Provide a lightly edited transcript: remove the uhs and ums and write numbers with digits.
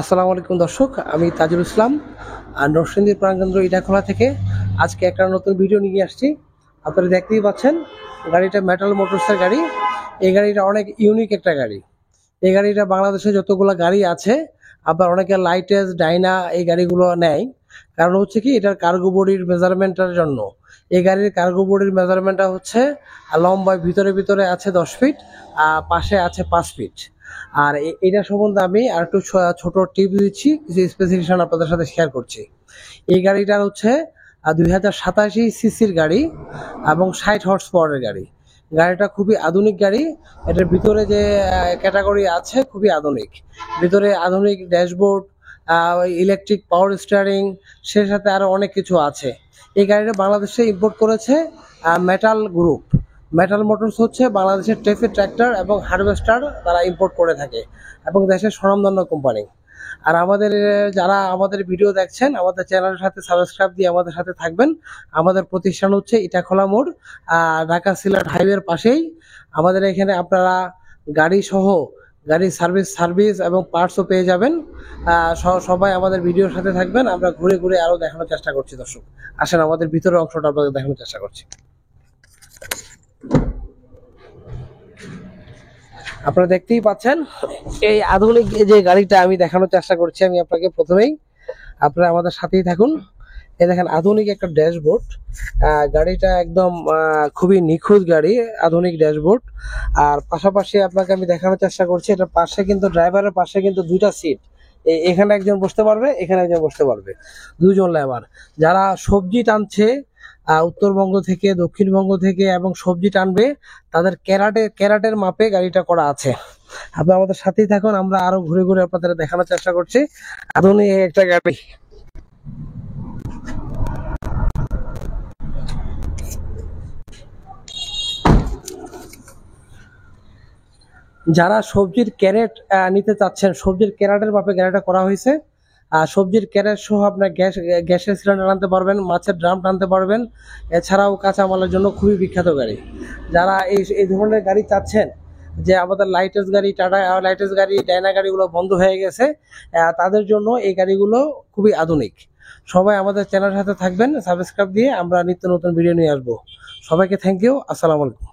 আসসালামু আলাইকুম দর্শক, আমি তাজুল ইসলাম আর নরসিংদী প্রাণকেন্দ্র ইটাখোলা থেকে আজকে একটা নতুন ভিডিও নিয়ে আসছি। আপনারা দেখতেই পাচ্ছেন গাড়িটা মেটাল মোটরসের গাড়ি। এই গাড়িটা অনেক ইউনিক একটা গাড়ি। এই গাড়িটা বাংলাদেশে যতগুলো গাড়ি আছে আবার অনেকে লাইটেজ ডাইনা এই গাড়িগুলো নেয়, কারণ হচ্ছে কি এটার কার্গো বডির মেজারমেন্টের জন্য। এই গাড়ির কার্গো বডির মেজারমেন্টটা হচ্ছে লম্বায় ভিতরে ভিতরে আছে 10 ফিট, পাশে আছে 5 ফিট। আর এটা সম্বন্ধে আমি আর একটু ছোট টিপ দিচ্ছি, কিছু স্পেসিফিকেশন আপনাদের সাথে শেয়ার করছি। এই গাড়িটার হচ্ছে 2087 সিসির গাড়ি এবং 60 হর্স পাওয়ারের গাড়ি। গাড়িটা খুবই আধুনিক গাড়ি। এটার ভিতরে যে ক্যাটাগরি আছে খুবই আধুনিক। ভিতরে আধুনিক ড্যাশবোর্ড, ইলেকট্রিক পাওয়ার স্টিয়ারিং, সে সাথে আরো অনেক কিছু আছে। এই গাড়িটা বাংলাদেশে ইম্পোর্ট করেছে মেটাল গ্রুপ। মেটাল মোটরস হচ্ছে বাংলাদেশের টেফি ট্র্যাক্টর এবং হারভেস্টার তারা ইম্পোর্ট করে থাকে এবং দেশের স্বনামধন্য কোম্পানি। আর আমাদের যারা আমাদের ভিডিও দেখছেন, আমাদের চ্যানেলের সাথে সাবস্ক্রাইব দিয়ে আমাদের সাথে থাকবেন। আমাদের প্রতিষ্ঠান হচ্ছে ইটাখোলা মোড়, ঢাকা সিলেট হাইওয়ের পাশেই। আমাদের এখানে আপনারা গাড়ি সহ গাড়ির সার্ভিস এবং পার্টসও পেয়ে যাবেন। সবাই আমাদের ভিডিওর সাথে থাকবেন। আমরা ঘুরে ঘুরে আরো দেখানোর চেষ্টা করছি। দর্শক আসেন, আমাদের ভিতরের অংশটা আপনাদের দেখানোর চেষ্টা করছি। আপনারা দেখতেই পাচ্ছেন এই আধুনিক যে গাড়িটা আমি দেখানোর চেষ্টা করছি। আমি আপনাকে প্রথমেই, আপনারা আমাদের সাথেই থাকুন। এই দেখেন আধুনিক একটা ড্যাশবোর্ড। গাড়িটা একদম খুবই নিখুঁত গাড়ি, আধুনিক ড্যাশবোর্ড। আর পাশাপাশি আপনাকে আমি দেখানোর চেষ্টা করছি, এটা পাশে কিন্তু ড্রাইভারের পাশে কিন্তু দুইটা সিট। এখানে একজন বসতে পারবে, এখানে একজন বসতে পারবে, দুজন লেবার। যারা সবজি টানছে উত্তরবঙ্গ থেকে, দক্ষিণবঙ্গ থেকে এবং সবজি টানবে, তাদের ক্যারাটের মাপে গাড়িটা করা আছে। আপনি আমাদের সাথেই থাকুন, আমরা আরো ঘুরে ঘুরে আপনাদের দেখানোর চেষ্টা করছি আধুনিক একটা গাড়ি। যারা সবজির ক্যারেট নিতে চাচ্ছেন, সবজির ক্যারেটের মাপে গাড়িটা করা হয়েছে। সবজির ক্যারেট সহ আপনার গ্যাসের সিলিন্ডার আনতে পারবেন, মাছের ড্রাম টানতে পারবেন। এছাড়াও কাঁচামালের জন্য খুবই বিখ্যাত গাড়ি। যারা এই ধরনের গাড়ি চাচ্ছেন, যে আমাদের লাইটেজ গাড়ি, টাটা লাইটেজ গাড়ি, ডাইনা গাড়িগুলো বন্ধ হয়ে গেছে, তাদের জন্য এই গাড়িগুলো খুবই আধুনিক। সবাই আমাদের চ্যানেলের সাথে থাকবেন, সাবস্ক্রাইব দিয়ে আমরা নিত্য নতুন ভিডিও নিয়ে আসবো। সবাইকে থ্যাংক ইউ, আসসালামু আলাইকুম।